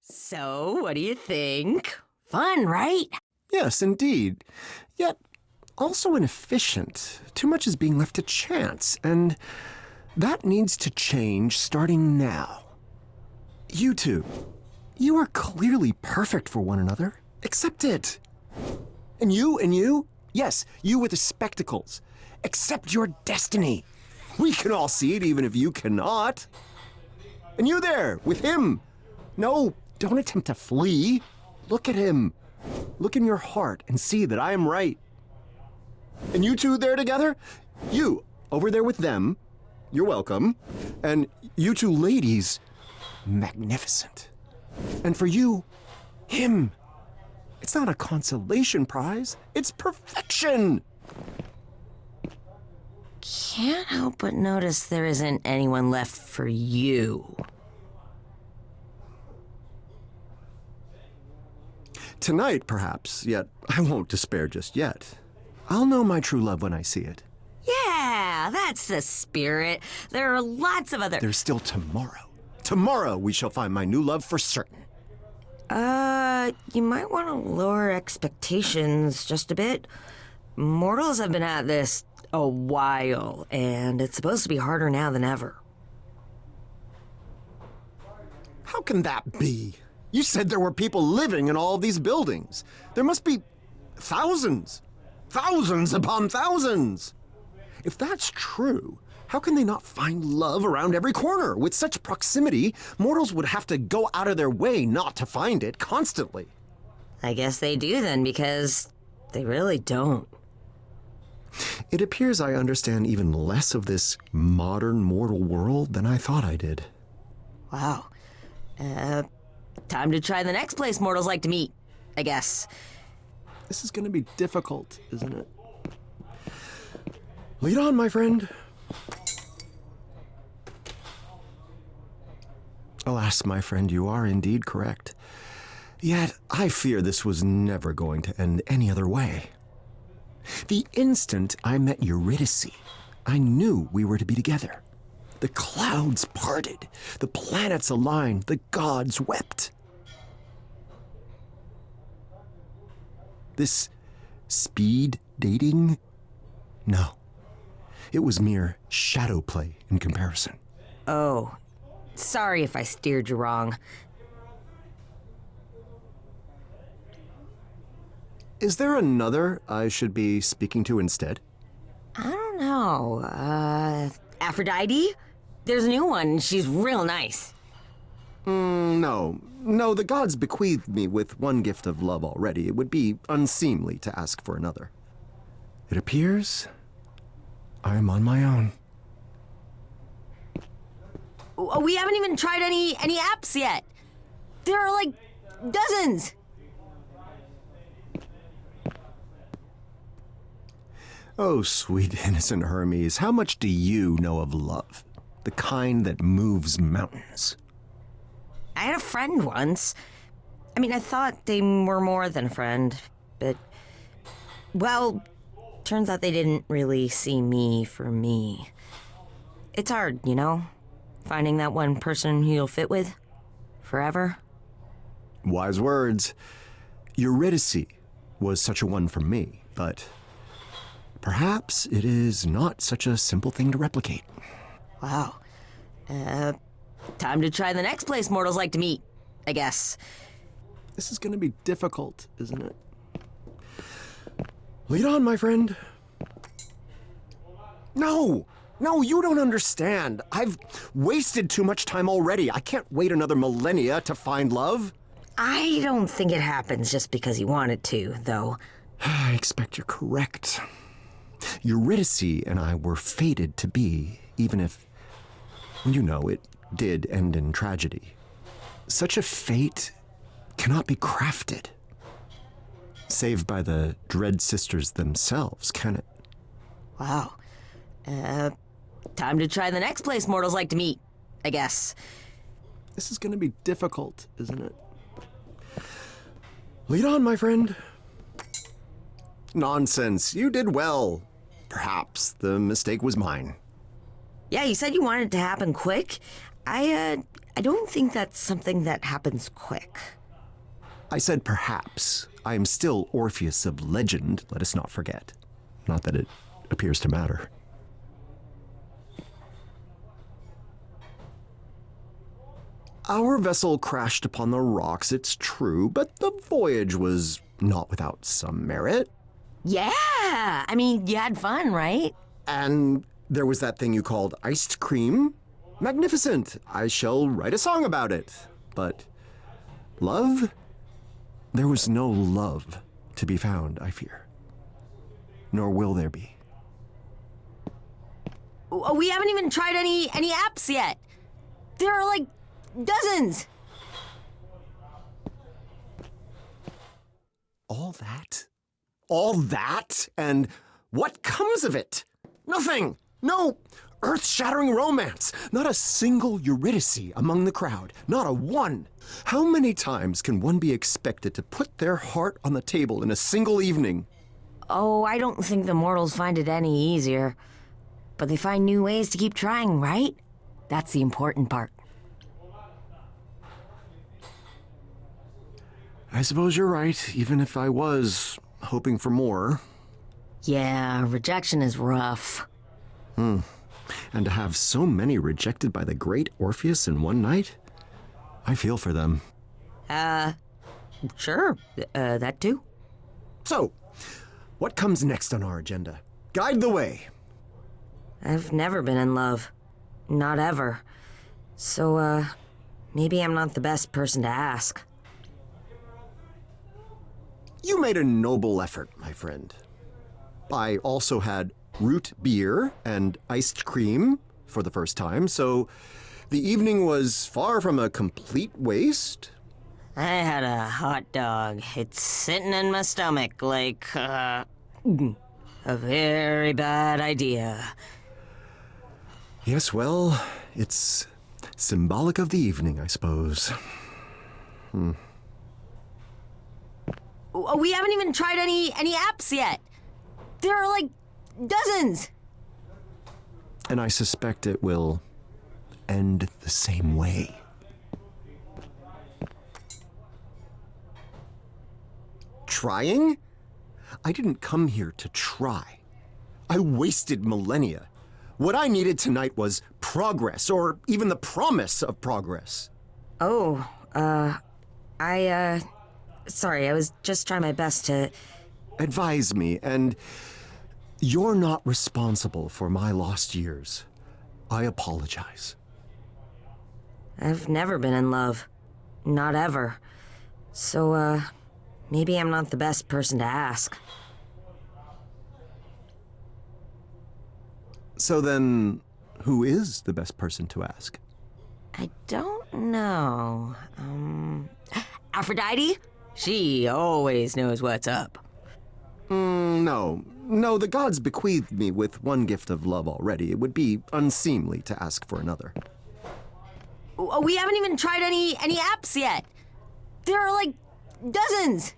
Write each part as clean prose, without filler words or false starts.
So, what do you think? Fun, right? Yes, indeed. Yet, also inefficient. Too much is being left to chance, and that needs to change starting now. You two, you are clearly perfect for one another. Accept it. And you, yes, you with the spectacles. Accept your destiny. We can all see it, even if you cannot. And you there, with him. No, don't attempt to flee. Look at him. Look in your heart and see that I am right. And you two there together? You, over there with them. You're welcome. And you two ladies, magnificent. And for you, him. It's not a consolation prize. It's perfection. Can't help but notice there isn't anyone left for you. Tonight, perhaps, yet I won't despair just yet. I'll know my true love when I see it. Yeah, that's the spirit. There are lots of other... There's still tomorrow. Tomorrow we shall find my new love for certain. You might want to lower expectations just a bit. Mortals have been at this a while, and it's supposed to be harder now than ever. How can that be? You said there were people living in all these buildings. There must be thousands. Thousands upon thousands. If that's true, how can they not find love around every corner? With such proximity, mortals would have to go out of their way not to find it constantly. I guess they do then, because they really don't. It appears I understand even less of this modern mortal world than I thought I did. Wow. Time to try the next place mortals like to meet, I guess. This is going to be difficult, isn't it? Lead on, my friend. Alas, my friend, you are indeed correct. Yet, I fear this was never going to end any other way. The instant I met Eurydice, I knew we were to be together. The clouds parted, the planets aligned, the gods wept. This speed dating? No. It was mere shadow play in comparison. Oh, sorry if I steered you wrong. Is there another I should be speaking to instead? I don't know. Aphrodite? There's a new one. She's real nice. No, the gods bequeathed me with one gift of love already. It would be unseemly to ask for another. It appears I am on my own. We haven't even tried any apps yet. There are like dozens. Oh, sweet innocent Hermes, how much do you know of love? The kind that moves mountains. I had a friend once. I mean, I thought they were more than a friend, but... Well, turns out they didn't really see me for me. It's hard, you know? Finding that one person who you'll fit with forever. Wise words. Eurydice was such a one for me, but perhaps it is not such a simple thing to replicate. Wow. Time to try the next place mortals like to meet, I guess. This is going to be difficult, isn't it? Lead on, my friend. No, you don't understand. I've wasted too much time already. I can't wait another millennia to find love. I don't think it happens just because you want it to, though. I expect you're correct. Eurydice and I were fated to be, even if, you know, it did end in tragedy. Such a fate cannot be crafted, save by the dread sisters themselves, can it? Wow. Time to try the next place mortals like to meet, I guess. This is going to be difficult, isn't it? Lead on, my friend. Nonsense. You did well. Perhaps the mistake was mine. Yeah, you said you wanted it to happen quick. I I don't think that's something that happens quick. I said perhaps. I am still Orpheus of legend, let us not forget. Not that it appears to matter. Our vessel crashed upon the rocks, it's true, but the voyage was not without some merit. Yeah! I mean, you had fun, right? And there was that thing you called iced cream. Magnificent. I shall write a song about it. But love? There was no love to be found, I fear. Nor will there be. We haven't even tried any apps yet. There are like dozens. All that? All that? And what comes of it? Nothing. No earth-shattering romance. Not a single Eurydice among the crowd. Not a one. How many times can one be expected to put their heart on the table in a single evening? Oh, I don't think the mortals find it any easier. But they find new ways to keep trying, right? That's the important part. I suppose you're right, even if I was hoping for more. Yeah, rejection is rough. And to have so many rejected by the great Orpheus in one night? I feel for them. Sure. That too. So, what comes next on our agenda? Guide the way. I've never been in love. Not ever. So, maybe I'm not the best person to ask. You made a noble effort, my friend. I also had root beer and iced cream for the first time, so the evening was far from a complete waste. I had a hot dog. It's sitting in my stomach like, a very bad idea. Yes, well, it's symbolic of the evening, I suppose. We haven't even tried any apps yet. There are like dozens. And I suspect it will end the same way. Trying? I didn't come here to try. I wasted millennia. What I needed tonight was progress, or even the promise of progress. Oh, sorry, I was just trying my best to... Advise me, and you're not responsible for my lost years. I apologize. I've never been in love. Not ever. So, maybe I'm not the best person to ask. So then, who is the best person to ask? I don't know. Aphrodite? She always knows what's up. No, the gods bequeathed me with one gift of love already. It would be unseemly to ask for another. We haven't even tried any apps yet. There are like dozens.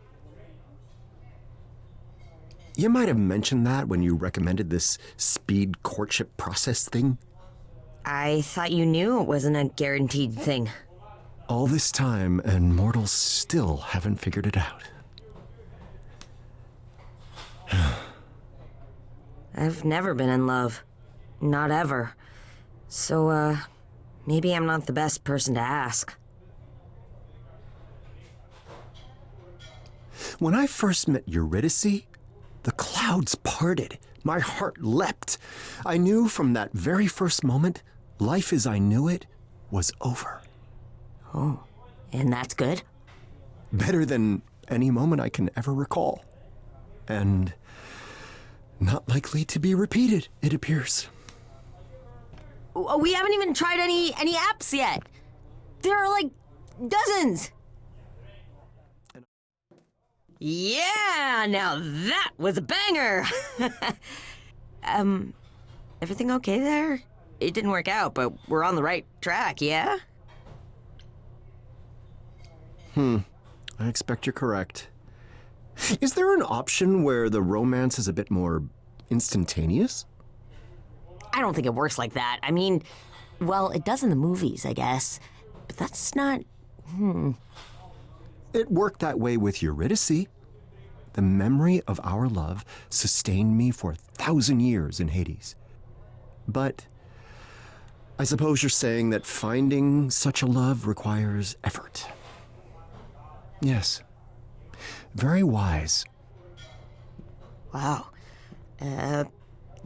You might have mentioned that when you recommended this speed courtship process thing. I thought you knew it wasn't a guaranteed thing. All this time, and mortals still haven't figured it out. I've never been in love. Not ever. So, maybe I'm not the best person to ask. When I first met Eurydice, the clouds parted. My heart leapt. I knew from that very first moment, life as I knew it was over. Oh, and that's good? Better than any moment I can ever recall. And not likely to be repeated, it appears. We haven't even tried any apps yet. There are like dozens. Yeah, now that was a banger. Everything okay there? It didn't work out, but we're on the right track, yeah? I expect you're correct. Is there an option where the romance is a bit more instantaneous? I don't think it works like that. I mean, well, it does in the movies, I guess. But that's not... It worked that way with Eurydice. The memory of our love sustained me for 1,000 years in Hades. But I suppose you're saying that finding such a love requires effort. Yes. Very wise. Wow.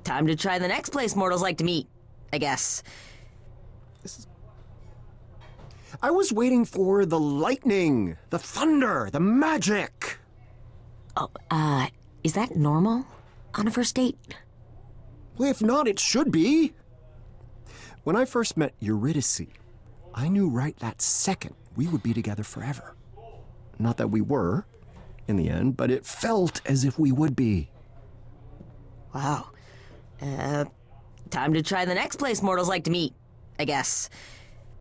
Time to try the next place mortals like to meet, I guess. I was waiting for the lightning, the thunder, the magic. Is that normal on a first date? Well, if not, it should be. When I first met Eurydice, I knew right that second we would be together forever. Not that we were, in the end, but it felt as if we would be. Wow. Time to try the next place mortals like to meet, I guess.